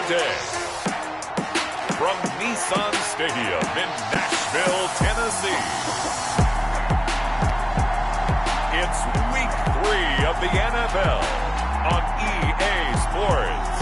day. From Nissan Stadium in Nashville, Tennessee, it's Week 3 of the NFL on EA Sports.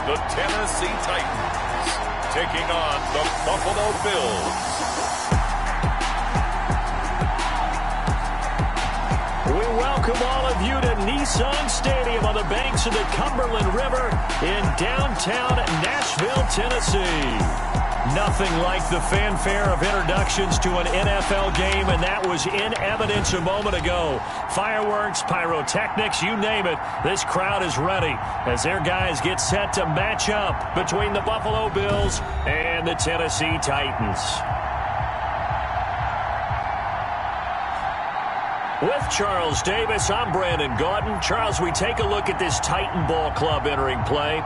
The Tennessee Titans taking on the Buffalo Bills. We welcome all of you to Nissan Stadium on the banks of the Cumberland River in downtown Nashville, Tennessee. Nothing like the fanfare of introductions to an NFL game, and that was in evidence a moment ago. Fireworks, pyrotechnics, you name it. This crowd is ready as their guys get set to match up between the Buffalo Bills and the Tennessee Titans. With Charles Davis, I'm Brandon Gaudin. Charles, we take a look at this Titan Ball Club entering play.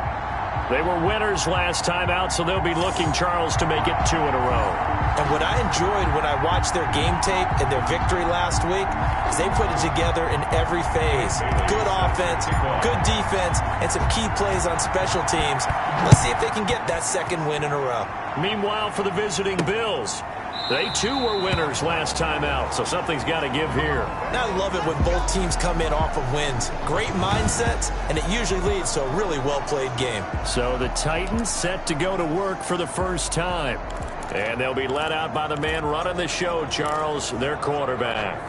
They were winners last time out, so they'll be looking, Charles, to make it 2 in a row. And what I enjoyed when I watched their game tape and their victory last week is they put it together in every phase. Good offense, good defense, and some key plays on special teams. Let's see if they can get that second win in a row. Meanwhile, for the visiting Bills, they too were winners last time out, so something's got to give here. And I love it when both teams come in off of wins. Great mindsets, and it usually leads to a really well-played game. So the Titans set to go to work for the first time. And they'll be led out by the man running the show, Charles, their quarterback.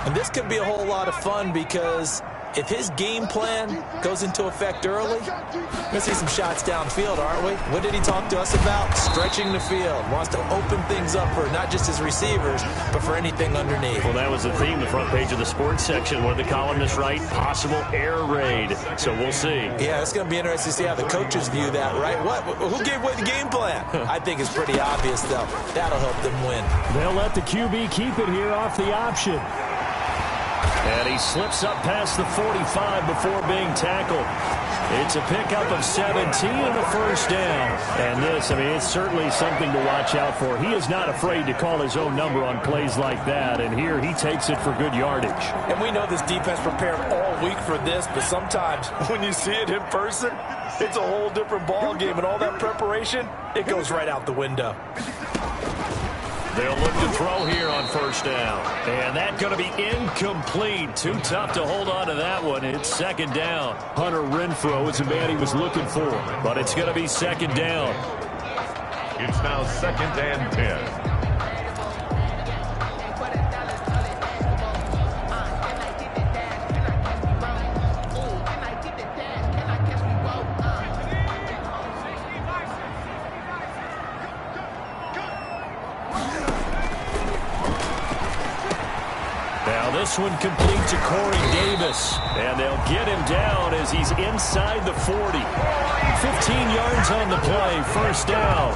And this could be a whole lot of fun because if his game plan goes into effect early, we're going to see some shots downfield, aren't we? What did he talk to us about? Stretching the field. Wants to open things up for not just his receivers, but for anything underneath. Well, that was the theme, the front page of the sports section. One of the columnists write, possible air raid. So we'll see. Yeah, it's going to be interesting to see how the coaches view that, right? Who gave away the game plan? I think it's pretty obvious, though. That'll help them win. They'll let the QB keep it here off the option. And he slips up past the 45 before being tackled. It's a pickup of 17 and a first down. And this, it's certainly something to watch out for. He is not afraid to call his own number on plays like that. And here he takes it for good yardage. And we know this defense prepared all week for this, but sometimes when you see it in person, it's a whole different ball game. And all that preparation, it goes right out the window. They'll look to throw here on first down. And that's going to be incomplete. Too tough to hold on to that one. It's second down. Hunter Renfrow is the man he was looking for. But it's going to be second down. It's now 2nd and 10. This one complete to Corey Davis. And they'll get him down as he's inside the 40. 15 yards on the play. First down.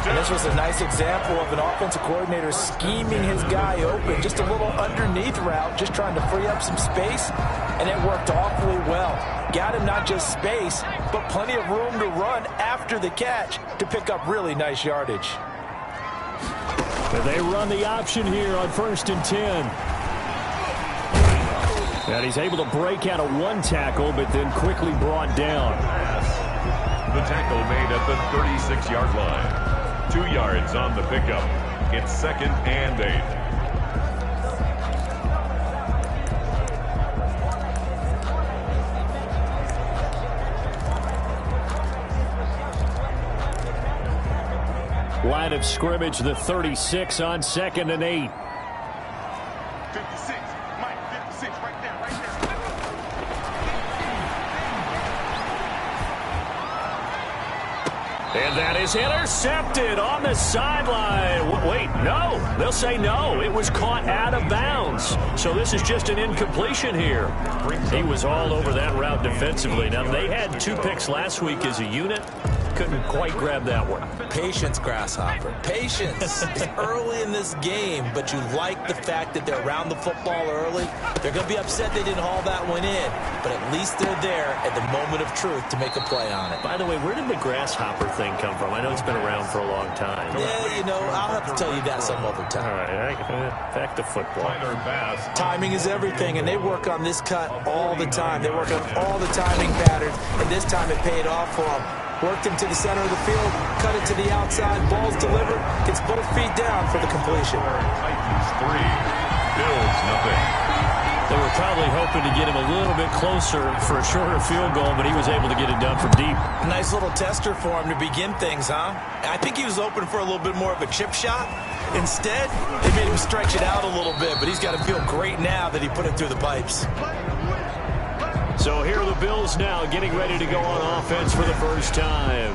And this was a nice example of an offensive coordinator scheming his guy open. Just a little underneath route, just trying to free up some space. And it worked awfully well. Got him not just space, but plenty of room to run after the catch to pick up really nice yardage. And they run the option here on 1st and 10. And he's able to break out of one tackle, but then quickly brought down. The tackle made at the 36-yard line. 2 yards on the pickup. It's 2nd and 8. Line of scrimmage, the 36 on 2nd and 8. 56, Mike, 56, right there, right there. And that is intercepted on the sideline. Wait, no. They'll say no. It was caught out of bounds. So this is just an incompletion here. He was all over that route defensively. Now, they had 2 picks last week as a unit. couldn't quite grab that one. Patience, Grasshopper. Patience. It's early in this game, but you like the fact that they're around the football early. They're going to be upset they didn't haul that one in, but at least they're there at the moment of truth to make a play on it. By the way, where did the grasshopper thing come from? I know it's been around for a long time. Yeah, you know, I'll have to tell you that some other time. All right, back to football. Timing is everything, and they work on this cut all the time. They work on all the timing patterns, and this time it paid off for them. Worked him to the center of the field, cut it to the outside, ball's delivered, gets both feet down for the completion. Titans 3, Bills nothing. They were probably hoping to get him a little bit closer for a shorter field goal, but he was able to get it done from deep. Nice little tester for him to begin things, huh? I think he was open for a little bit more of a chip shot. Instead, they made him stretch it out a little bit, but he's got to feel great now that he put it through the pipes. So here are the Bills now getting ready to go on offense for the first time.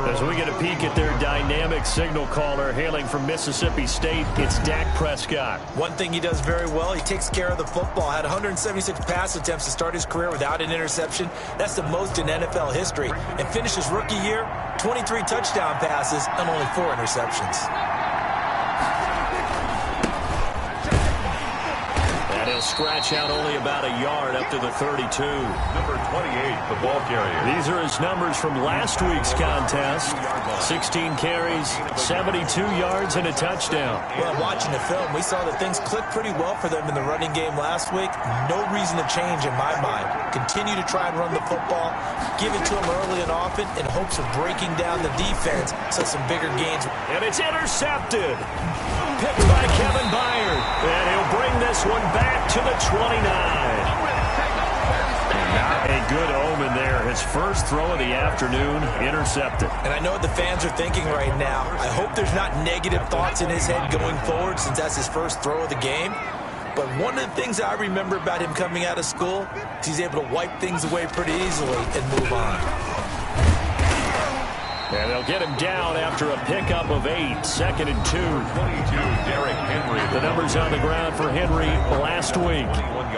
As we get a peek at their dynamic signal caller hailing from Mississippi State, it's Dak Prescott. One thing he does very well, he takes care of the football. Had 176 pass attempts to start his career without an interception. That's the most in NFL history. And finished his rookie year, 23 touchdown passes and only 4 interceptions. He'll scratch out only about a yard up to the 32. Number 28, the ball carrier. These are his numbers from last week's contest. 16 carries, 72 yards, and a touchdown. Well, watching the film, we saw that things clicked pretty well for them in the running game last week. No reason to change in my mind. Continue to try and run the football, give it to them early and often in hopes of breaking down the defense so some bigger gains. And it's intercepted. Picked by Kevin Byard. And he'll bring this one back to the 29. Not a good omen there. His first throw of the afternoon, intercepted. And I know what the fans are thinking right now. I hope there's not negative thoughts in his head going forward since that's his first throw of the game. But one of the things I remember about him coming out of school is he's able to wipe things away pretty easily and move on. And they'll get him down after a pickup of 8, 2nd and 2. 22, Derrick Henry. The numbers on the ground for Henry last week.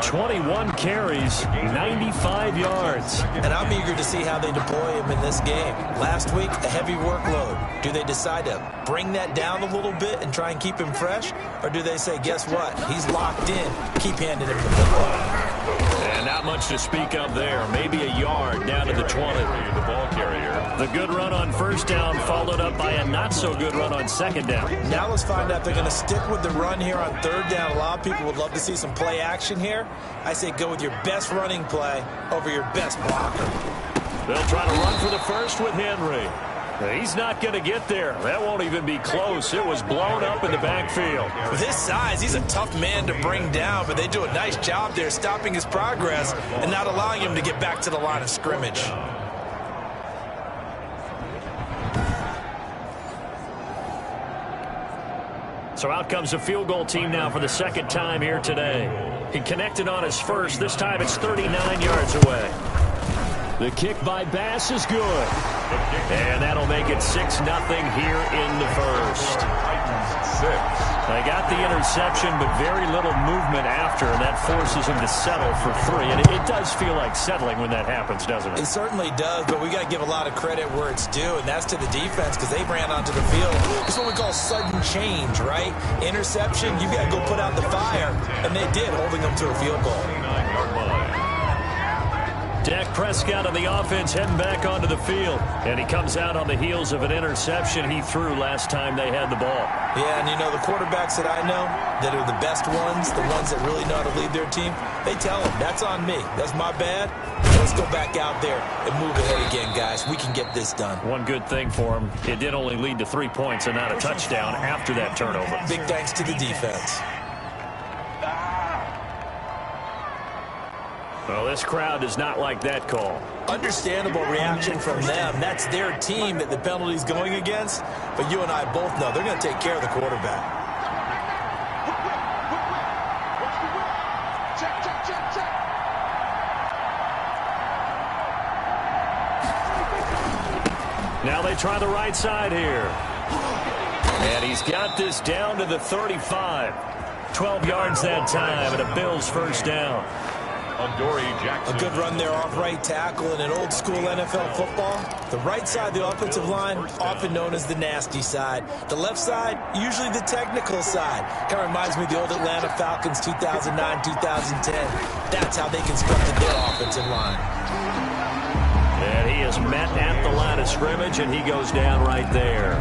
21 carries, 95 yards. And I'm eager to see how they deploy him in this game. Last week, a heavy workload. Do they decide to bring that down a little bit and try and keep him fresh? Or do they say, guess what? He's locked in. Keep handing him the football. And not much to speak of there. Maybe a yard down to the 20. The ball carrier. The good run on first down followed up by a not-so-good run on second down. Now let's find out if they're going to stick with the run here on third down. A lot of people would love to see some play action here. I say go with your best running play over your best blocker. They'll try to run for the first with Henry. He's not going to get there. That won't even be close. It was blown up in the backfield. With his size, he's a tough man to bring down, but they do a nice job there stopping his progress and not allowing him to get back to the line of scrimmage. So out comes the field goal team now for the second time here today. He connected on his first. This time it's 39 yards away. The kick by Bass is good. And that'll make it 6-0 here in the first. Titans 6. They got the interception, but very little movement after, and that forces him to settle for 3. And it does feel like settling when that happens, doesn't it? It certainly does, but we got to give a lot of credit where it's due, and that's to the defense because they ran onto the field. It's what we call sudden change, right? Interception, you got to go put out the fire, and they did, holding them to a field goal. 29-yard line. Dak Prescott on the offense heading back onto the field. And he comes out on the heels of an interception he threw last time they had the ball. Yeah, and you know, the quarterbacks that I know that are the best ones, the ones that really know how to lead their team, they tell them, that's on me. That's my bad. Let's go back out there and move ahead again, guys. We can get this done. One good thing for him, it did only lead to 3 points and not a touchdown after that turnover. Big thanks to the defense. Well, this crowd does not like that call. Understandable reaction from them. That's their team that the penalty's going against. But you and I both know they're going to take care of the quarterback. Now they try the right side here. And he's got this down to the 35. 12 yards that time and a Bills first down. A good run there off right tackle in an old school NFL football. The right side of the offensive line, often known as the nasty side. The left side, usually the technical side. Kind of reminds me of the old Atlanta Falcons 2009, 2010. That's how they constructed their offensive line. And he is met at the line of scrimmage, and he goes down right there.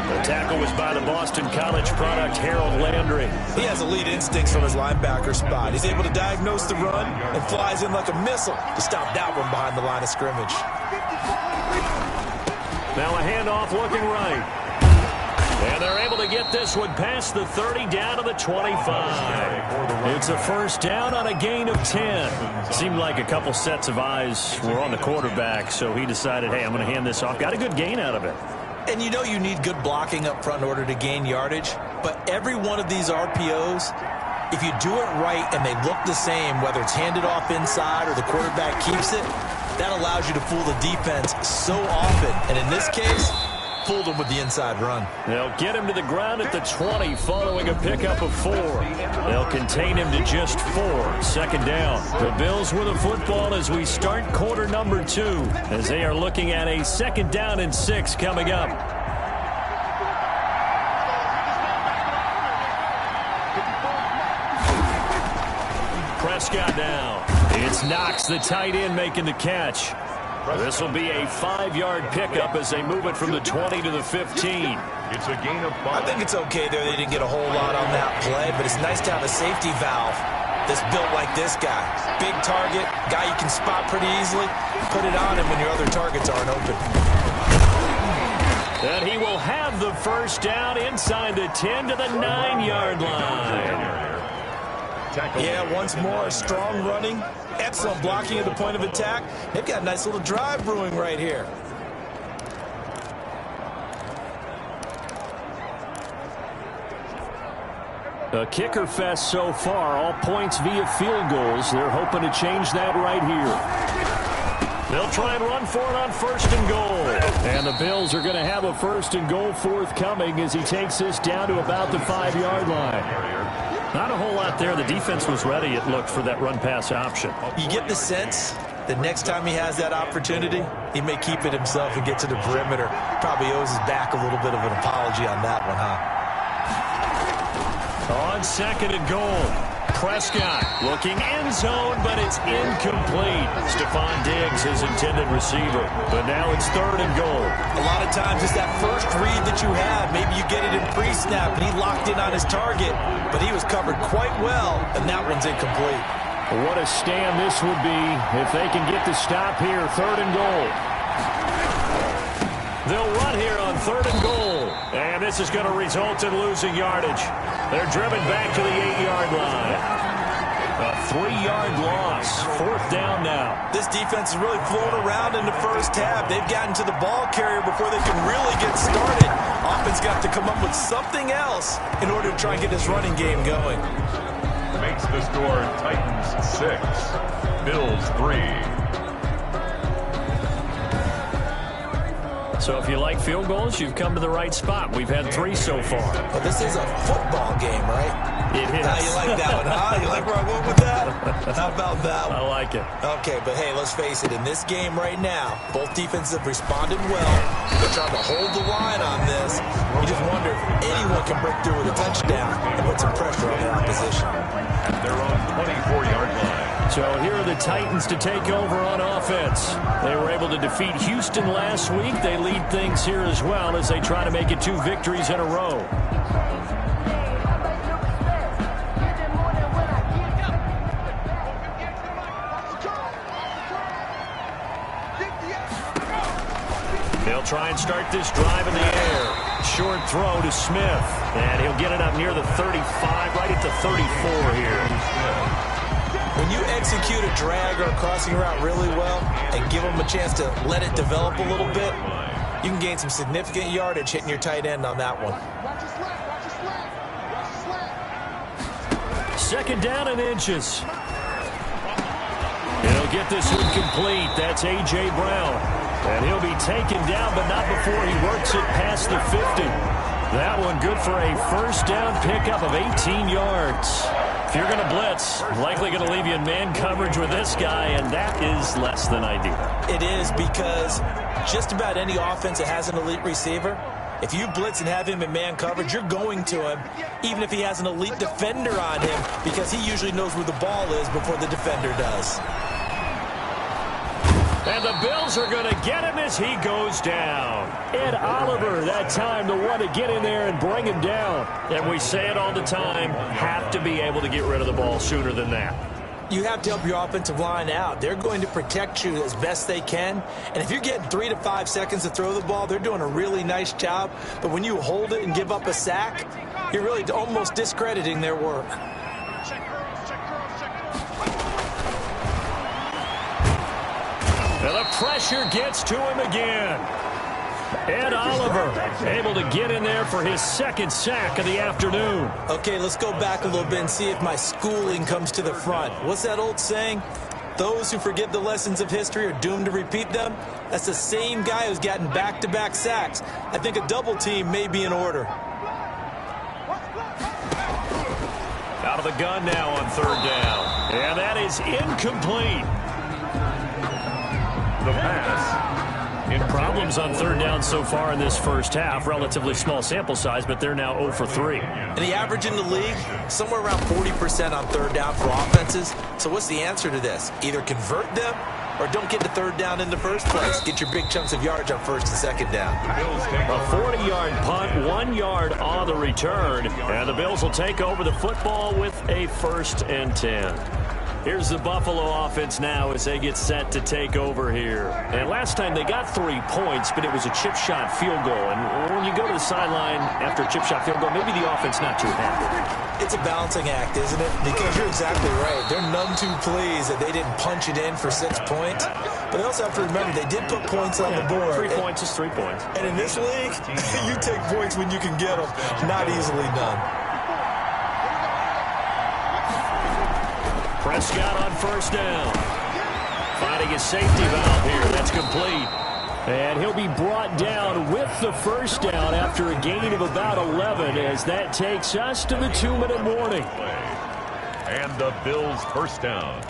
The tackle was by the Boston College product, Harold Landry. He has elite instincts from his linebacker spot. He's able to diagnose the run and flies in like a missile to stop that one behind the line of scrimmage. Now a handoff looking right. And they're able to get this one past the 30 down to the 25. It's a first down on a gain of 10. Seemed like a couple sets of eyes were on the quarterback, so he decided, hey, I'm going to hand this off. Got a good gain out of it. And you know you need good blocking up front in order to gain yardage, but every one of these RPOs, if you do it right and they look the same, whether it's handed off inside or the quarterback keeps it, that allows you to fool the defense so often. And in this case, fooled him with the inside run. They'll get him to the ground at the 20 following a pickup of 4. They'll contain him to just 4. Second down. The Bills with the football as we start quarter number 2, as they are looking at a second down and 6 coming up. Prescott now. It's Knox, the tight end, making the catch. This will be a 5-yard pickup as they move it from the 20 to the 15. It's a gain of 5. I think it's okay there. They didn't get a whole lot on that play, but it's nice to have a safety valve that's built like this guy. Big target, guy you can spot pretty easily. Put it on him when your other targets aren't open. And he will have the first down inside the 10 to the 9-yard line. Yeah, once more, strong running, excellent blocking at the point of attack. They've got a nice little drive brewing right here. A kicker fest so far, all points via field goals. They're hoping to change that right here. They'll try and run for it on first and goal. And the Bills are going to have a first and goal forthcoming as he takes this down to about the 5-yard line. Not a whole lot there. The defense was ready, it looked, for that run-pass option. You get the sense that next time he has that opportunity, he may keep it himself and get to the perimeter. Probably owes his back a little bit of an apology on that one, huh? On second and goal, Prescott looking end zone, but it's incomplete. Stephon Diggs, his intended receiver. But now it's third and goal. A lot of times it's that first read that you have. Maybe you get it in pre-snap, and he locked in on his target, but he was covered quite well, and that one's incomplete. What a stand this would be if they can get the stop here. Third and goal. They'll run here on third and goal. And this is going to result in losing yardage. They're driven back to the 8-yard line. A 3-yard loss. Fourth down now. This defense is really flown around in the first half. They've gotten to the ball carrier before they can really get started. Offense got to come up with something else in order to try and get this running game going. Makes the score Titans 6, Bills 3. So if you like field goals, you've come to the right spot. We've had 3 so far. Well, this is a football game, right? It is. Now you like that one, huh? You like where I went with that? How about that one? I like it. Okay, but hey, let's face it. In this game right now, both defenses have responded well. They're trying to hold the line on this. You just wonder if anyone can break through with a touchdown and put some pressure on their opposition. At their own 24-yard line. So here are the Titans to take over on offense. They were able to defeat Houston last week. They lead things here as well as they try to make it 2 victories in a row. They'll try and start this drive in the air. Short throw to Smith. And he'll get it up near the 35, right at the 34 here. When you execute a drag or a crossing route really well and give them a chance to let it develop a little bit, you can gain some significant yardage hitting your tight end on that one. Second down and inches. He'll get this one complete. That's A.J. Brown. And he'll be taken down, but not before he works it past the 50. That one good for a first down pickup of 18 yards. If you're going to blitz, likely going to leave you in man coverage with this guy, and that is less than ideal. It is, because just about any offense that has an elite receiver, if you blitz and have him in man coverage, you're going to him, even if he has an elite defender on him, because he usually knows where the ball is before the defender does. And the Bills are going to get him as he goes down. Ed Oliver, that time, the one to get in there and bring him down. And we say it all the time, have to be able to get rid of the ball sooner than that. You have to help your offensive line out. They're going to protect you as best they can. And if you're getting 3 to 5 seconds to throw the ball, they're doing a really nice job. But when you hold it and give up a sack, you're really almost discrediting their work. And the pressure gets to him again. Ed Oliver able to get in there for his second sack of the afternoon. Okay, let's go back a little bit and see if my schooling comes to the front. What's that old saying? Those who forget the lessons of history are doomed to repeat them. That's the same guy who's gotten back-to-back sacks. I think a double team may be in order. Out of the gun now on third down. And that is incomplete. The pass. Problems on third down so far in this first half. Relatively small sample size, but they're now 0 for 3. And the average in the league, somewhere around 40% on third down for offenses. So what's the answer to this? Either convert them or don't get to third down in the first place. Get your big chunks of yards on first and second down. A 40-yard punt, 1 yard on the return. And the Bills will take over the football with a 1st and 10. Here's the Buffalo offense now as they get set to take over here. And last time they got 3 points, but it was a chip shot field goal. And when you go to the sideline after a chip shot field goal, maybe the offense not too happy. It's a balancing act, isn't it? Because you're exactly right. They're none too pleased that they didn't punch it in for 6 points. But they also have to remember they did put points on the board. 3 points is 3 points. And in this league, you take points when you can get them. Not easily done. Prescott on first down. Finding his safety valve here. That's complete. And he'll be brought down with the first down after a gain of about 11 as that takes us to the 2-minute warning. And the Bills first down.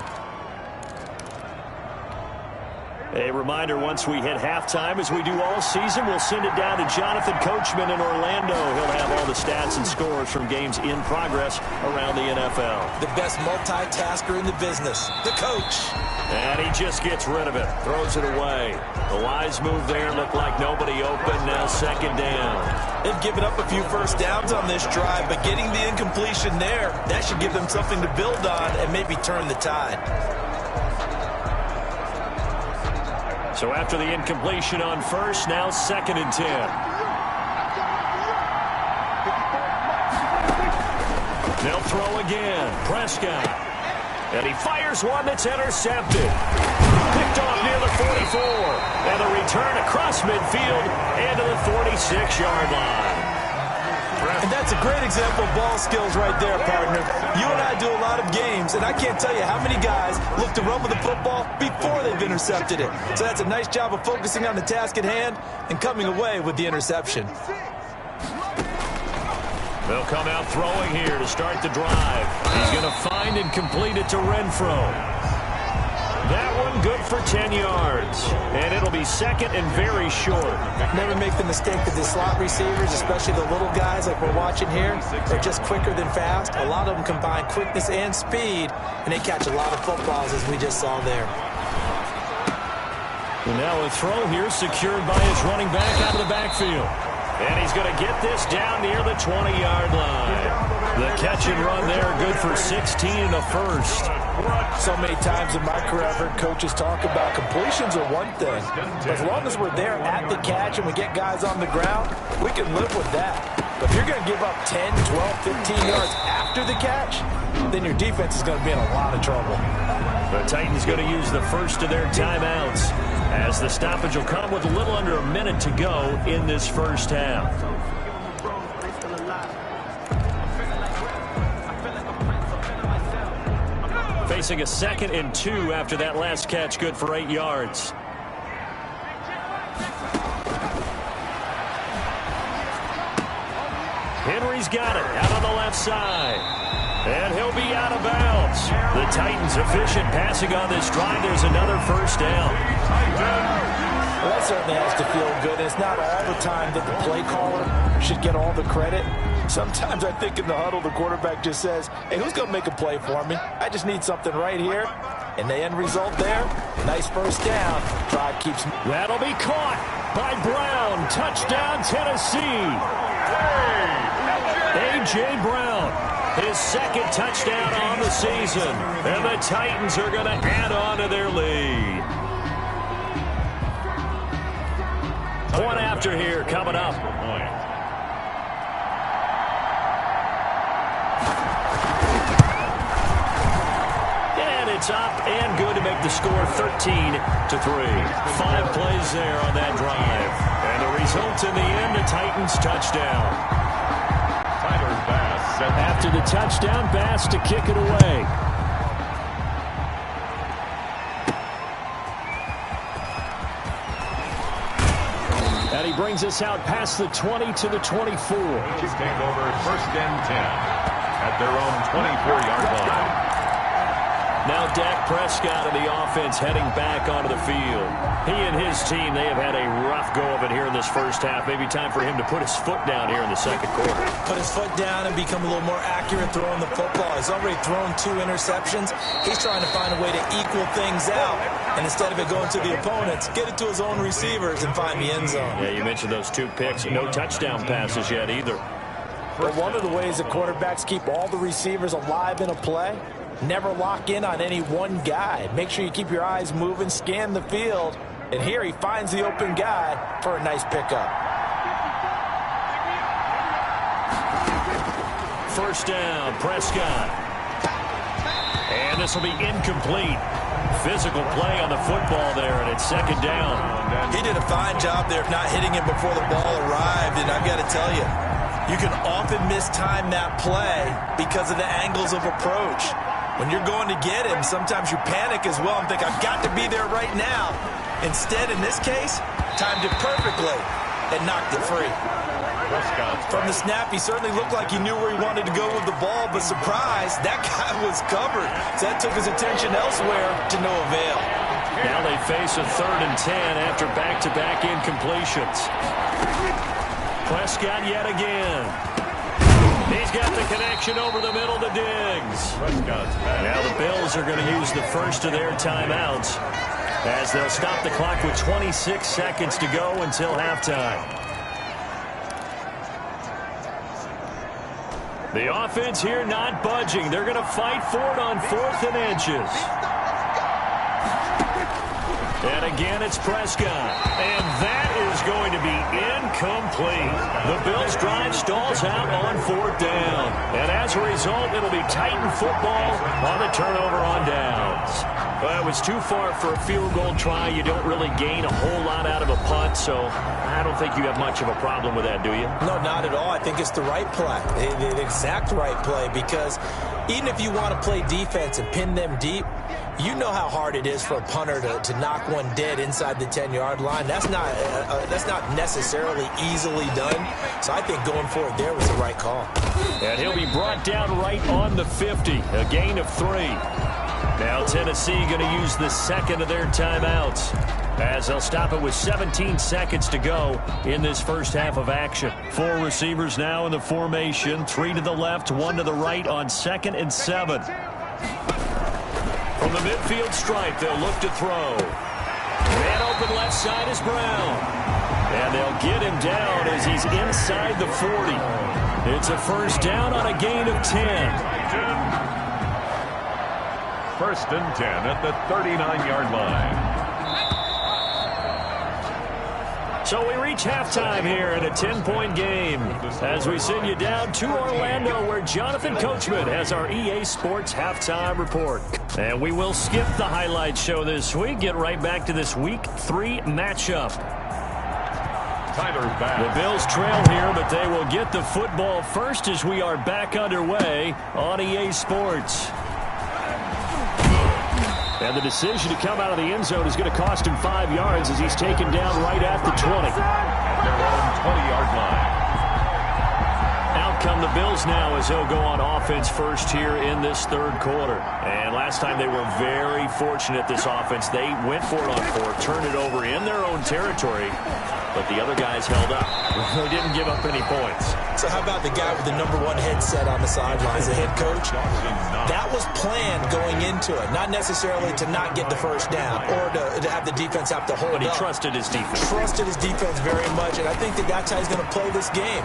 A reminder, once we hit halftime, as we do all season, we'll send it down to Jonathan Coachman in Orlando. He'll have all the stats and scores from games in progress around the NFL. The best multitasker in the business, the coach. And he just gets rid of it, throws it away. The wise move there, looked like nobody open, now second down. They've given up a few first downs on this drive, but getting the incompletion there, that should give them something to build on and maybe turn the tide. So after the incompletion on first, now 2nd and 10. They'll throw again. Prescott. And he fires one that's intercepted. Picked off near the 44. And a return across midfield and to the 46-yard line. And that's a great example of ball skills right there, partner. You and I do a lot of games, and I can't tell you how many guys look to run with the football before they've intercepted it. So that's a nice job of focusing on the task at hand and coming away with the interception. They'll come out throwing here to start the drive. He's going to find and complete it to Renfro. That one good for 10 yards. And it'll be 2nd and very short. Never make the mistake that the slot receivers, especially the little guys like we're watching here, are just quicker than fast. A lot of them combine quickness and speed, and they catch a lot of footballs, as we just saw there. And now a throw here secured by his running back out of the backfield. And he's going to get this down near the 20-yard line. The catch and run there, good for 16 and a first. So many times in my career, I've heard coaches talk about completions are one thing. But as long as we're there at the catch and we get guys on the ground, we can live with that. But if you're going to give up 10, 12, 15 yards after the catch, then your defense is going to be in a lot of trouble. The Titans going to use the first of their timeouts as the stoppage will come with a little under a minute to go in this first half. Facing a 2nd and 2 after that last catch, good for 8 yards. Henry's got it out on the left side. And he'll be out of bounds. The Titans efficient passing on this drive. There's another first down. Well, that certainly has to feel good. It's not all the time that the play caller should get all the credit. Sometimes I think in the huddle, the quarterback just says, hey, who's going to make a play for me? I just need something right here. And the end result there, nice first down. Drive keeps. That'll be caught by Brown. Touchdown, Tennessee. A.J. Brown, his second touchdown on the season. And the Titans are going to add on to their lead. Point after here coming up. And it's up and good to make the score 13-3. 5 plays there on that drive. And the result in the end, the Titans touchdown. After the touchdown, Bass to kick it away. And he brings us out past the 20 to the 24. Take over first and 10 at their own 24-yard line. Now Dak Prescott of the offense heading back onto the field. He and his team, they have had a rough go of it here in this first half. Maybe time for him to put his foot down here in the second quarter. Put his foot down and become a little more accurate throwing the football. He's already thrown 2 interceptions. He's trying to find a way to equal things out. And instead of it going to the opponents, get it to his own receivers and find the end zone. Yeah, you mentioned those 2 picks. No touchdown passes yet either. But one of the ways that quarterbacks keep all the receivers alive in a play, never lock in on any one guy. Make sure you keep your eyes moving, scan the field. And here he finds the open guy for a nice pickup. First down, Prescott. And this will be incomplete. Physical play on the football there, and it's second down. He did a fine job there of not hitting him before the ball arrived, and I've got to tell you, you can often mistime that play because of the angles of approach. When you're going to get him, sometimes you panic as well and think, I've got to be there right now. Instead, in this case, timed it perfectly and knocked it free. From the snap, he certainly looked like he knew where he wanted to go with the ball, but surprise, that guy was covered. So that took his attention elsewhere to no avail. Now they face a 3rd and 10 after back-to-back incompletions. Prescott yet again. He's got the connection over the middle to Diggs. Now the Bills are going to use the first of their timeouts as they'll stop the clock with 26 seconds to go until halftime. The offense here not budging. They're going to fight for it on 4th and inches. And again, it's Prescott. And that is going to be incomplete. The Bills' drive stalls out on 4th down. And as a result, it'll be Titan football on the turnover on downs. Well, it was too far for a field goal try. You don't really gain a whole lot out of a punt, so I don't think you have much of a problem with that, do you? No, not at all. I think it's the right play, the exact right play, because even if you want to play defense and pin them deep, you know how hard it is for a punter to knock one dead inside the 10-yard line. That's not necessarily easily done. So I think going for it there was the right call. And he'll be brought down right on the 50, a gain of 3. Now Tennessee going to use the second of their timeouts as they'll stop it with 17 seconds to go in this first half of action. 4 receivers now in the formation, 3 to the left, 1 to the right on 2nd and 7. From the midfield stripe, they'll look to throw. Man open left side is Brown. And they'll get him down as he's inside the 40. It's a first down on a gain of 10. First and 10 at the 39-yard line. So we reach halftime here in a 10-point game as we send you down to Orlando, where Jonathan Coachman has our EA Sports halftime report. And we will skip the highlight show this week, get right back to this Week 3 matchup. The Bills trail here, but they will get the football first as we are back underway on EA Sports. And the decision to come out of the end zone is going to cost him 5 yards as he's taken down right at the 20. At their own 20-yard line. Out Out come the Bills now as they'll go on offense first here in this third quarter. And last time they were very fortunate, this offense. They went for it on fourth, turned it over in their own territory, but the other guys held up. They didn't give up any points. So how about the guy with the #1 headset on the sidelines, the head coach? That was planned going into it, not necessarily to not get the first down or to have the defense have to hold up. But he trusted his defense. Trusted his defense very much, and I think that's how he's going to play this game.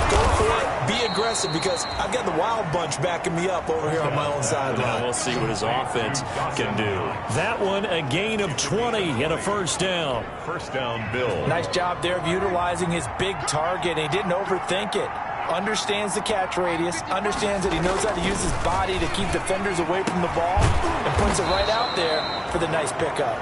Go for it, be aggressive, because I've got the wild bunch backing me up over here on my own sideline. We'll see what his offense can do. That one, a gain of 20 and a first down. First down, Bill. Nice job there of utilizing his big target. He didn't overthink it. Understands the catch radius, understands that he knows how to use his body to keep defenders away from the ball, and puts it right out there for the nice pickup.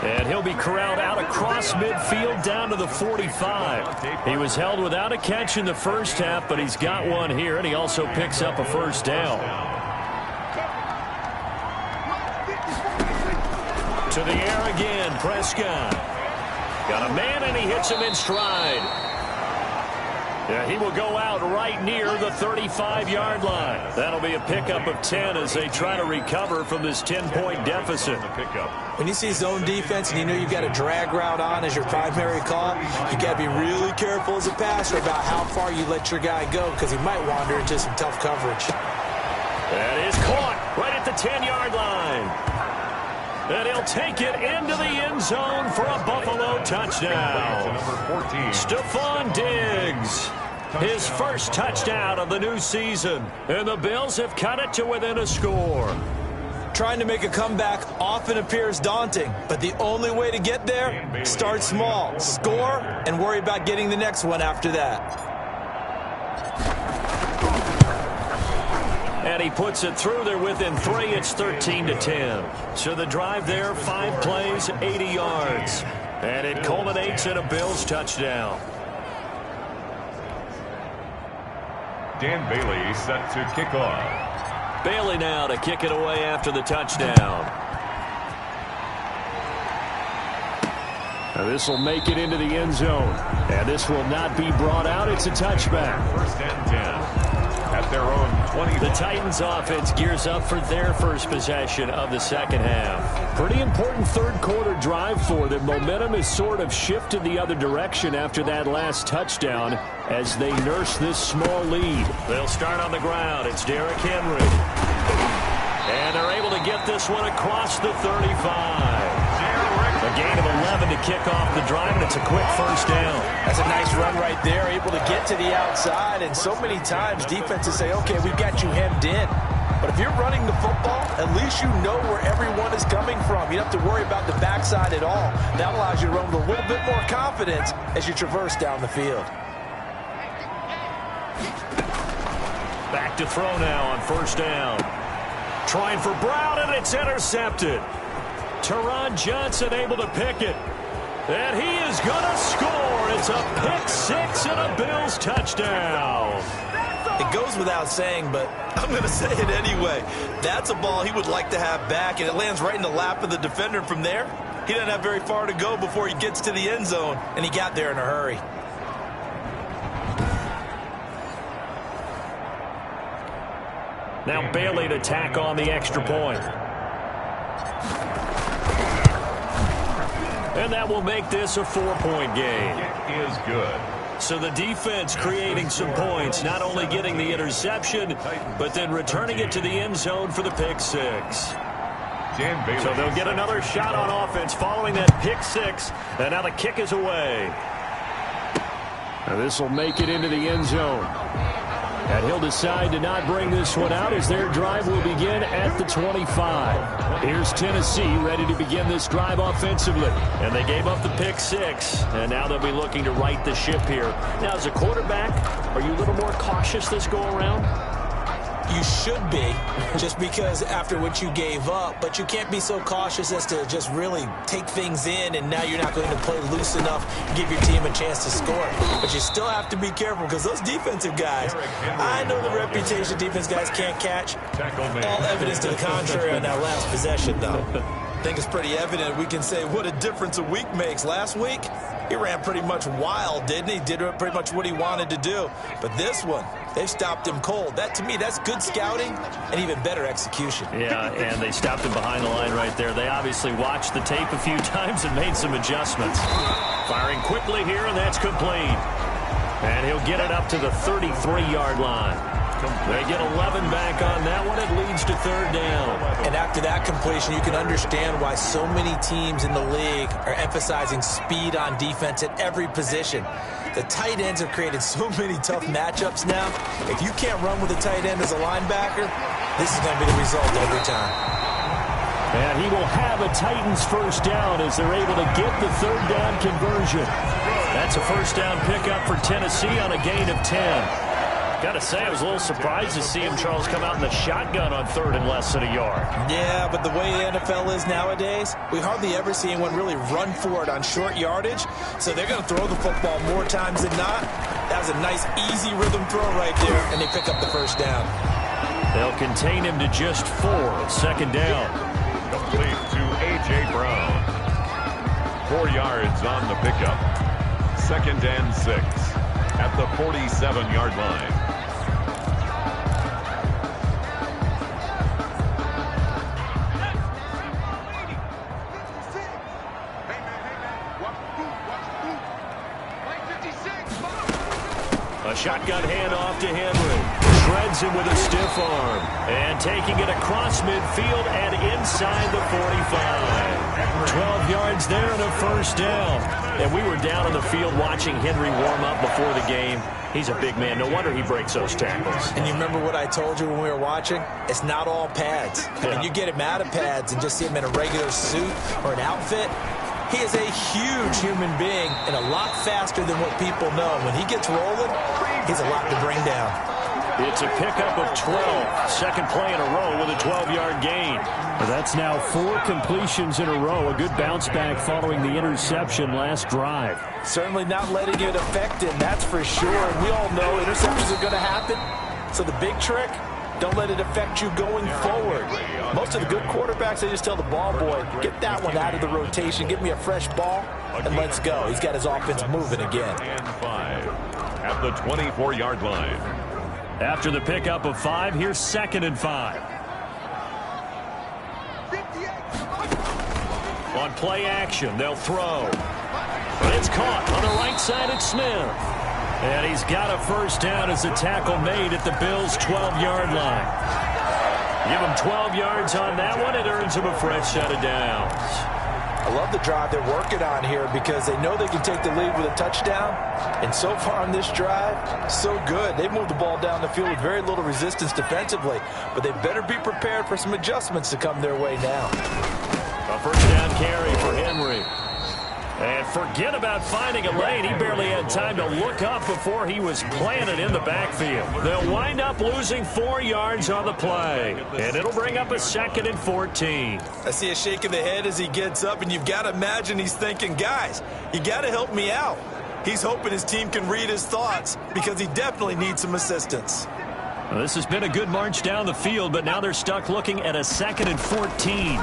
And he'll be corralled out across midfield down to the 45. He was held without a catch in the first half, but he's got one here, and he also picks up a first down. To the air again, Prescott. Got a man, and he hits him in stride. Yeah, he will go out right near the 35-yard line. That'll be a pickup of 10 as they try to recover from this 10-point deficit. When you see zone defense and you know you've got a drag route on as your primary call, you got to be really careful as a passer about how far you let your guy go, because he might wander into some tough coverage. That is caught right at the 10-yard line. And he'll take it into the end zone for a Buffalo touchdown. Stephon Diggs, his first touchdown of the new season. And the Bills have cut it to within a score. Trying to make a comeback often appears daunting, but the only way to get there, start small, score, and worry about getting the next one after that. And he puts it through. They're within 3. It's 13-10. So the drive there, 5 plays, 80 yards. And it culminates in a Bills touchdown. Dan Bailey set to kick off. Bailey now to kick it away after the touchdown. Now this will make it into the end zone. And this will not be brought out. It's a touchback. First and 10. At their own 20. The Titans offense gears up for their first possession of the second half. Pretty important third quarter drive for them. Momentum has sort of shifted the other direction after that last touchdown as they nurse this small lead. They'll start on the ground. It's Derrick Henry. And they're able to get this one across the 35. A gain of 11 to kick off the drive, and it's a quick first down. That's a nice run right there, able to get to the outside. And so many times defenses say, okay, we've got you hemmed in. But if you're running the football, at least you know where everyone is coming from. You don't have to worry about the backside at all. That allows you to run with a little bit more confidence as you traverse down the field. Back to throw now on first down. Trying for Brown, and it's intercepted. Teron Johnson able to pick it. And he is going to score. It's a pick 6 and a Bills touchdown. It goes without saying, but I'm going to say it anyway. That's a ball he would like to have back, and it lands right in the lap of the defender. From there, he doesn't have very far to go before he gets to the end zone, and he got there in a hurry. Now Bailey to tack on the extra point. And that will make this a 4-point game. It is good. So the defense creating some points, not only getting the interception, but then returning it to the end zone for the pick 6. So they'll get another shot on offense following that pick 6. And now the kick is away. Now this will make it into the end zone. And he'll decide to not bring this one out as their drive will begin at the 25. Here's Tennessee ready to begin this drive offensively. And they gave up the pick 6. And now they'll be looking to right the ship here. Now, as a quarterback, are you a little more cautious this go-around? You should be, just because after what you gave up, but you can't be so cautious as to just really take things in, and now you're not going to play loose enough to give your team a chance to score. But you still have to be careful, because those defensive guys, I know the reputation defense guys can't catch. All evidence to the contrary on that last possession, though. think it's pretty evident. We can say what a difference a week makes. Last week, he ran pretty much wild, didn't he? Did pretty much what he wanted to do. But this one, they stopped him cold. That, to me, that's good scouting and even better execution. Yeah, and they stopped him behind the line right there. They obviously watched the tape a few times and made some adjustments. Firing quickly here, and that's complete. And he'll get it up to the 33-yard line. They get 11 back on that one. It leads to third down. And after that completion, you can understand why so many teams in the league are emphasizing speed on defense at every position. The tight ends have created so many tough matchups now. If you can't run with a tight end as a linebacker, this is going to be the result every time. And he will have a Titans first down as they're able to get the third down conversion. That's a first down pickup for Tennessee on a gain of 10. Got to say, I was a little surprised to see him, Charles, come out in the shotgun on third and less than a yard. Yeah, but the way the NFL is nowadays, we hardly ever see anyone really run for it on short yardage. So they're going to throw the football more times than not. That was a nice, easy rhythm throw right there, and they pick up the first down. They'll contain him to just 4. Second down. Complete to A.J. Brown. 4 yards on the pickup. Second and 6 at the 47-yard line. A shotgun handoff to Henry. Shreds him with a stiff arm. And taking it across midfield and inside the 45. 12 yards there and a first down. And we were down on the field watching Henry warm up before the game. He's a big man. No wonder he breaks those tackles. And you remember what I told you when we were watching? It's not all pads. I mean, you get him out of pads and just see him in a regular suit or an outfit. He is a huge human being and a lot faster than what people know. When he gets rolling, he's a lot to bring down. It's a pickup of 12. Second play in a row with a 12-yard gain. That's now 4 completions in a row. A good bounce back following the interception last drive. Certainly not letting it affect him, that's for sure. And we all know interceptions are going to happen. So the big trick, don't let it affect you going forward. Most of the good quarterbacks, they just tell the ball boy, get that one out of the rotation, give me a fresh ball, and let's go. He's got his offense moving again. And 5 at the 24-yard line. After the pickup of 5, here's second and 5. On play action, they'll throw. It's caught on the right side at Smith. And he's got a first down as a tackle made at the Bills' 12-yard line. Give him 12 yards on that one. It earns him a fresh set of downs. I love the drive they're working on here because they know they can take the lead with a touchdown. And so far on this drive, so good. They moved the ball down the field with very little resistance defensively. But they better be prepared for some adjustments to come their way now. A first down carry for Henry. And forget about finding a lane. He barely had time to look up before he was planted in the backfield. They'll wind up losing 4 yards on the play. And it'll bring up a second and 14. I see a shake of the head as he gets up, and you've got to imagine he's thinking, guys, you got to help me out. He's hoping his team can read his thoughts because he definitely needs some assistance. Well, this has been a good march down the field, but now they're stuck looking at a second and 14.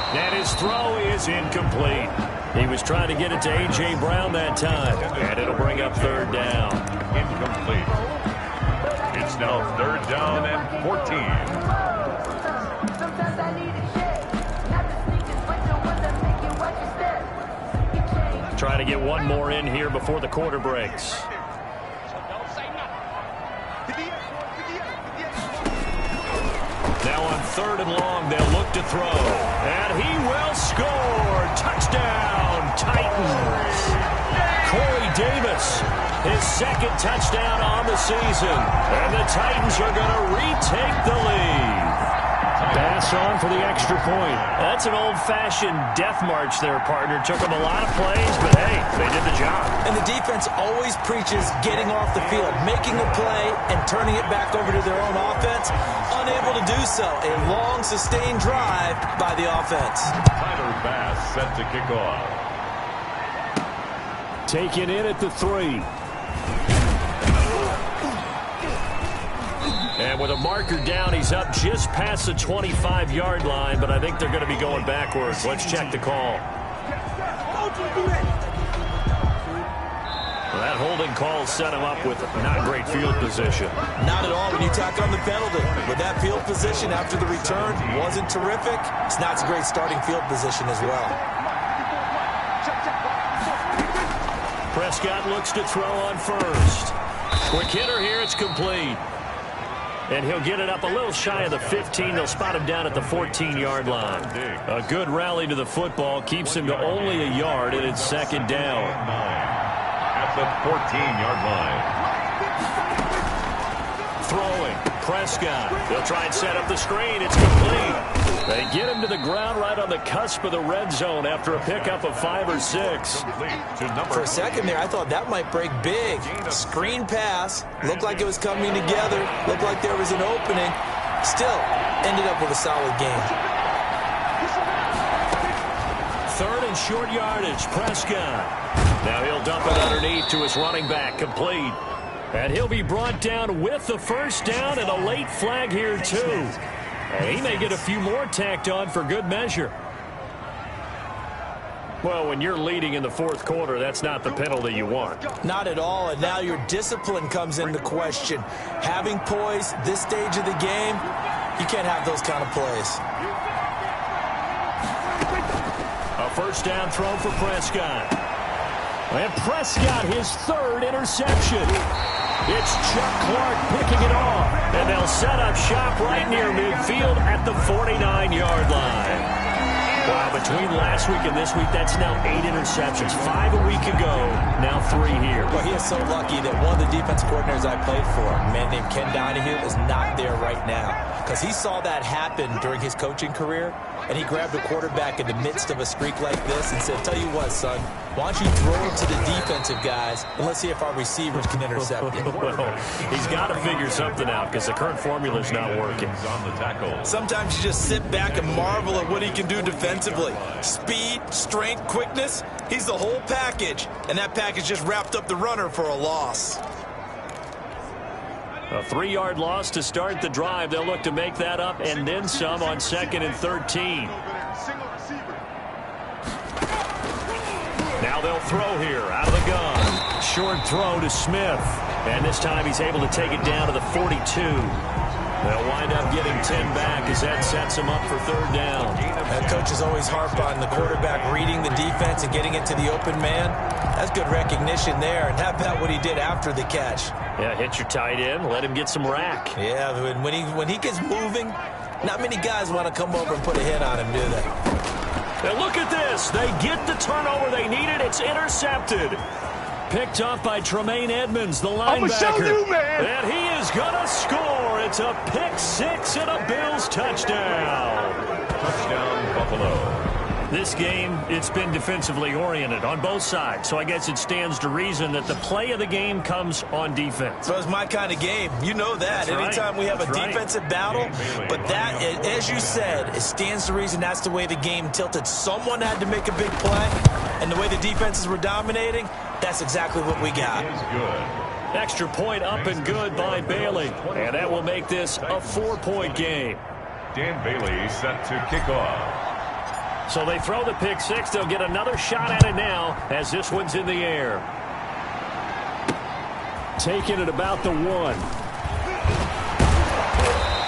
And his throw is incomplete. He was trying to get it to A.J. Brown that time. And it'll bring up third down. Incomplete. It's now third down and 14. Trying to get one more in here before the quarter breaks. Now on third and long, they'll look to throw. And he will score. Touchdown, Titans. Corey Davis, his second touchdown on the season. And the Titans are going to retake the lead. Pass on for the extra point. That's an old-fashioned death march there, partner. Took them a lot of plays, but hey, they did the job. And the defense always preaches getting off the field, making a play, and turning it back over to their own offense. Unable to do so. A long, sustained drive by the offense. Tyler Bass set to kick off. Taken in at the 3. And And with a marker down, he's up just past the 25-yard line, but I think they're going to be going backwards. Let's check the call. Well, that holding call set him up with not great field position. Not at all when you tack on the penalty. With that field position after the return wasn't terrific. It's not a great starting field position as well. Prescott looks to throw on first. Quick hitter here, it's complete. And he'll get it up a little shy of the 15. They'll spot him down at the 14-yard line. A good rally to the football keeps him to only a yard, and it's second down. At the 14-yard line. Throwing, Prescott. They'll try and set up the screen. It's complete. They get him to the ground right on the cusp of the red zone after a pickup of 5 or 6. For a second there, I thought that might break big. Screen pass. Looked like it was coming together. Looked like there was an opening. Still, ended up with a solid game. Third and short yardage, Prescott. Now he'll dump it underneath to his running back, complete. And he'll be brought down with the first down and a late flag here, too. And he may get a few more tacked on for good measure. Well, when you're leading in the fourth quarter, that's not the penalty you want. Not at all, and now your discipline comes into question. Having poise this stage of the game, you can't have those kind of plays. A first down throw for Prescott. And Prescott, his third interception. It's Chuck Clark picking it off. And they'll set up shop right near midfield at the 49-yard line. Wow, between last week and this week, that's now 8 interceptions. 5 a week ago, now 3 here. Well, he is so lucky that one of the defense coordinators I played for, a man named Ken Donahue, is not there right now. Because he saw that happen during his coaching career, and he grabbed a quarterback in the midst of a streak like this and said, tell you what, son, why don't you throw it to the defensive guys, and let's see if our receivers can intercept it. Well, he's got to figure something out because the current formula is not working. On the tackle. Sometimes you just sit back and marvel at what he can do defensively. Speed, strength, quickness, he's the whole package, and that package just wrapped up the runner for a loss. A 3-yard loss to start the drive. They'll look to make that up and then some on 2nd and 13. Now they'll throw here out of the gun. Short throw to Smith. And this time he's able to take it down to the 42. They'll wind up getting 10 back as that sets him up for third down. That coach is always harp on the quarterback reading the defense and getting it to the open man. That's good recognition there. And how about what he did after the catch? Yeah, hit your tight end, let him get some rack. Yeah, when he gets moving, not many guys want to come over and put a hit on him, do they? And look at this. They get the turnover they needed. It's intercepted. Picked off by Tremaine Edmonds, the linebacker. And he is going to score. It's a pick 6 and a Bills touchdown. Touchdown, Buffalo. This game, it's been defensively oriented on both sides, so I guess it stands to reason that the play of the game comes on defense. So it's my kind of game. You know that. That's Anytime right. we have That's a right. defensive battle, but that, as you said, it stands to reason that's the way the game tilted. Someone had to make a big play, and the way the defenses were dominating, that's exactly what we got. Is good. Extra point up and good by Bailey, and that will make this a 4-point game. Dan Bailey set to kick off. So they throw the pick 6. They'll get another shot at it now as this one's in the air. Taking it about the 1.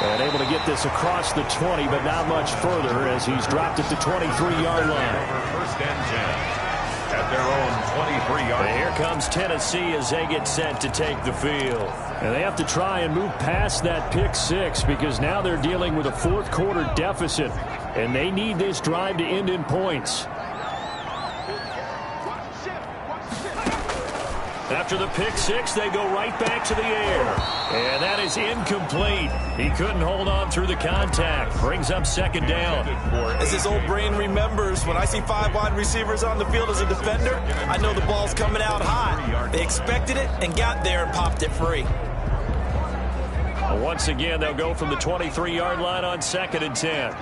And able to get this across the 20, but not much further as he's dropped at the 23-yard line. First and 10. At their own 23-yard line. Here comes Tennessee as they get set to take the field. And they have to try and move past that pick 6 because now they're dealing with a fourth quarter deficit. And they need this drive to end in points. After the pick 6, they go right back to the air. And that is incomplete. He couldn't hold on through the contact. Brings up second down. As his old brain remembers, when I see 5 wide receivers on the field as a defender, I know the ball's coming out hot. They expected it and got there and popped it free. Once again, they'll go from the 23-yard line on 2nd and 10.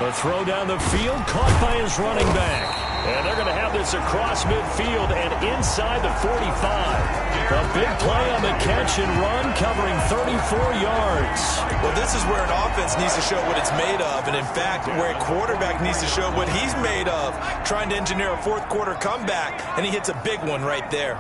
A throw down the field, caught by his running back. And they're going to have this this across midfield and inside the 45. A big play on the catch and run, covering 34 yards. Well, this is where an offense needs to show what it's made of, and in fact, where a quarterback needs to show what he's made of, trying to engineer a fourth-quarter comeback, and he hits a big one right there.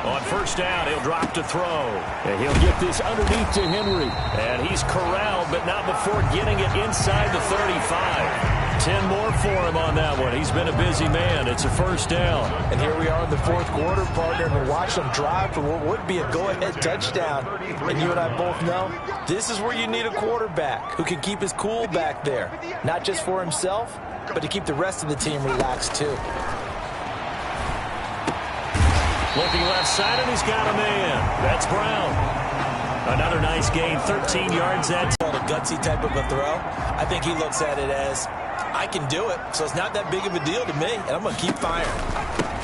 On first down, he'll drop to throw. And he'll get this underneath to Henry. And he's corralled, but not before getting it inside the 35. 10 more for him on that one. He's been a busy man. It's a first down. And here we are in the fourth quarter, partner, and watch them drive for what would be a go-ahead touchdown. And you and I both know this is where you need a quarterback who can keep his cool back there. Not just for himself, but to keep the rest of the team relaxed, too. Looking left side, and he's got a man. That's Brown. Another nice gain, 13 yards. That's A gutsy type of a throw. I think he looks at it as, I can do it, so it's not that big of a deal to me, and I'm going to keep firing.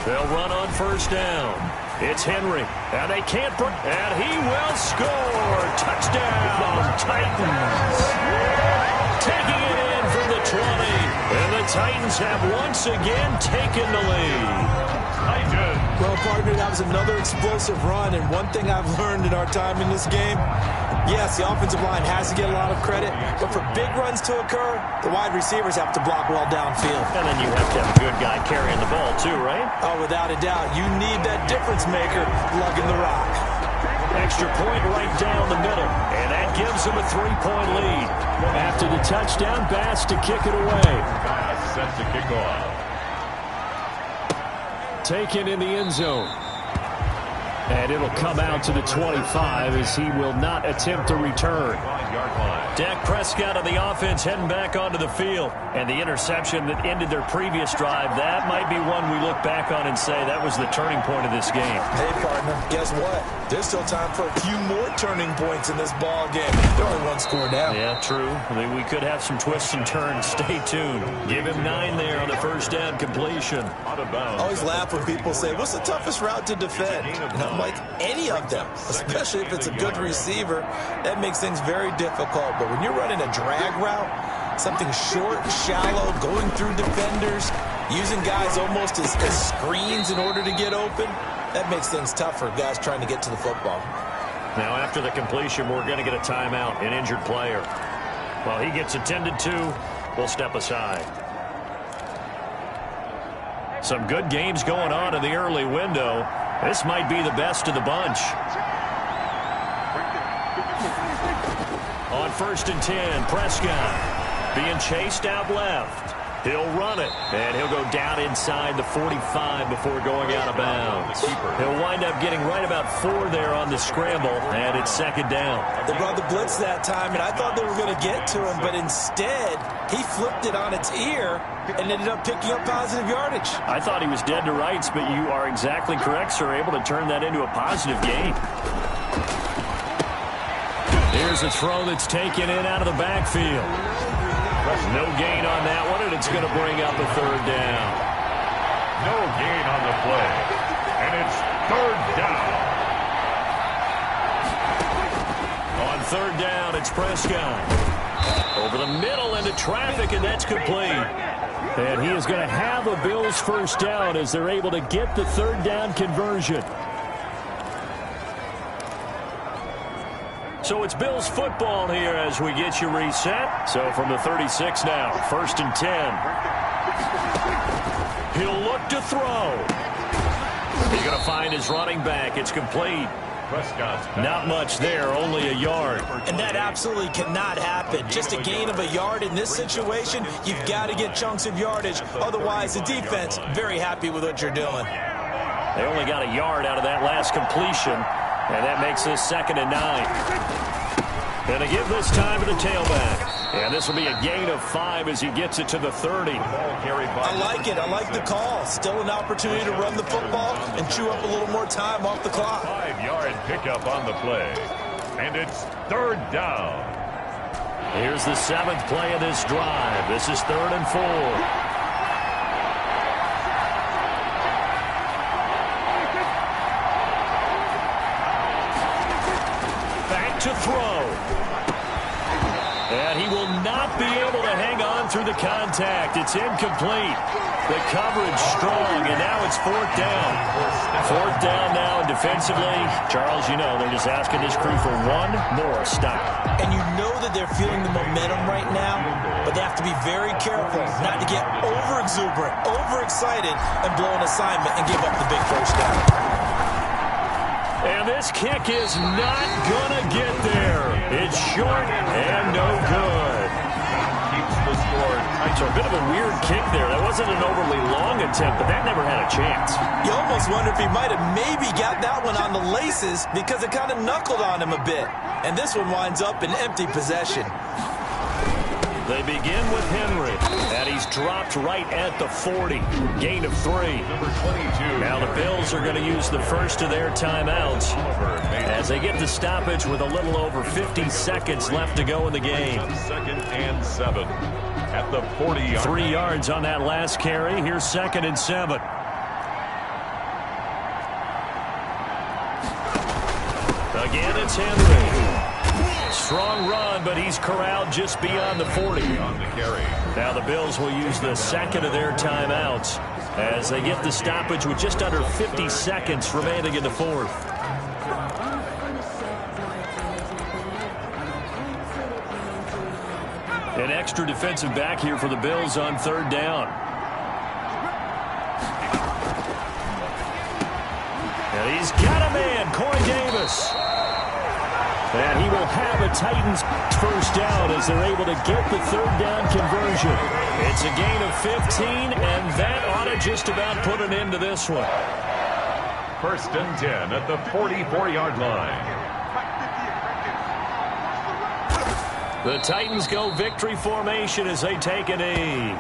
They'll run on first down. It's Henry, and they can't break, and he will score. Touchdown, Titans. Taking it in from the 20, and the Titans have once again taken the lead. Well, partner, that was another explosive run, and one thing I've learned in our time in this game, yes, the offensive line has to get a lot of credit, but for big runs to occur, the wide receivers have to block well downfield. And then you have to have a good guy carrying the ball too, right? Oh, without a doubt. You need that difference maker lugging the rock. Extra point right down the middle, and that gives them a 3-point lead. After the touchdown, Bass to kick it away. Bass set to kick off. Taken in the end zone. And it'll come out to the 25 as he will not attempt to return. Dak Prescott on the offense heading back onto the field. And the interception that ended their previous drive, that might be one we look back on and say that was the turning point of this game. Hey, partner, guess what? There's still time for a few more turning points in this ball game. They're only one score down. Yeah, true. We could have some twists and turns. Stay tuned. Give him 9 there on the first down completion. Out of bounds. I always laugh when people say, what's the toughest route to defend? And I'm like, any of them, especially if it's a good receiver. That makes things very difficult. But when you're running a drag route, something short, shallow, going through defenders, using guys almost as screens in order to get open, that makes things tough for guys trying to get to the football. Now, after the completion, we're going to get a timeout, an injured player. While he gets attended to, we'll step aside. Some good games going on in the early window. This might be the best of the bunch. On first and 10, Prescott being chased out left. He'll run it, and he'll go down inside the 45 before going out of bounds. He'll wind up getting right about 4 there on the scramble, and it's second down. They brought the blitz that time, and I thought they were going to get to him, but instead, he flipped it on its ear and ended up picking up positive yardage. I thought he was dead to rights, but you are exactly correct, sir, able to turn that into a positive gain. Here's a throw that's taken in out of the backfield. No gain on that one, and it's going to bring up a third down. No gain on the play. And it's third down. On third down, it's Prescott. Over the middle into traffic, and that's complete. And he is going to have a Bills first down as they're able to get the third down conversion. So it's Bills football here as we get you reset. So from the 36 now, first and 10. He'll look to throw. He's going to find his running back. It's complete. Prescott's Not much there, only a yard. And that absolutely cannot happen. Just a gain of a yard in this situation, you've got to get chunks of yardage. Otherwise, the defense, very happy with what you're doing. They only got a yard out of that last completion, and that makes this second and 9. And they give this time to the tailback. And this will be a gain of 5 as he gets it to the 30. I like it. I like the call. Still an opportunity to run the football and chew up a little more time off the clock. 5-yard pickup on the play. And it's third down. Here's the 7th play of this drive. This is 3rd and 4. to throw. And he will not be able to hang on through through the contact. It's incomplete. The coverage strong, and now it's fourth down. Fourth down now, and defensively, Charles, you know, they're just asking this crew for one more stop. And you know that they're feeling the momentum right now, but they have to be very careful not to get over-exuberant, overexcited, and blow an assignment and give up the big first down. And this kick is not going to get there. It's short and no good. Keeps the score tight. So a bit of a weird kick there. That wasn't an overly long attempt, but that never had a chance. You almost wonder if he might have maybe got that one on the laces because it kind of knuckled on him a bit. And this one winds up in empty possession. They begin with Henry, and he's dropped right at the 40. Gain of 3. Number 22. Now the Bills are going to use the first of their timeouts as they get the stoppage with a little over 50 seconds left to go in the game. 2nd and 7 at the 40-yard. 3 yards on that last carry. Here's 2nd and 7. Again, it's Henry. Strong run, but he's corralled just beyond the 40. On the carry. Now the Bills will use the second of their timeouts as they get the stoppage with just under 50 seconds remaining in the fourth. An extra defensive back here for the Bills on third down. And he's got a man, Corey Davis. And he will have a Titans first down as they're able to get the third down conversion. It's a gain of 15, and that ought to just about put an end to this one. 1st and 10 at the 44-yard line. The Titans go victory formation as they take a knee.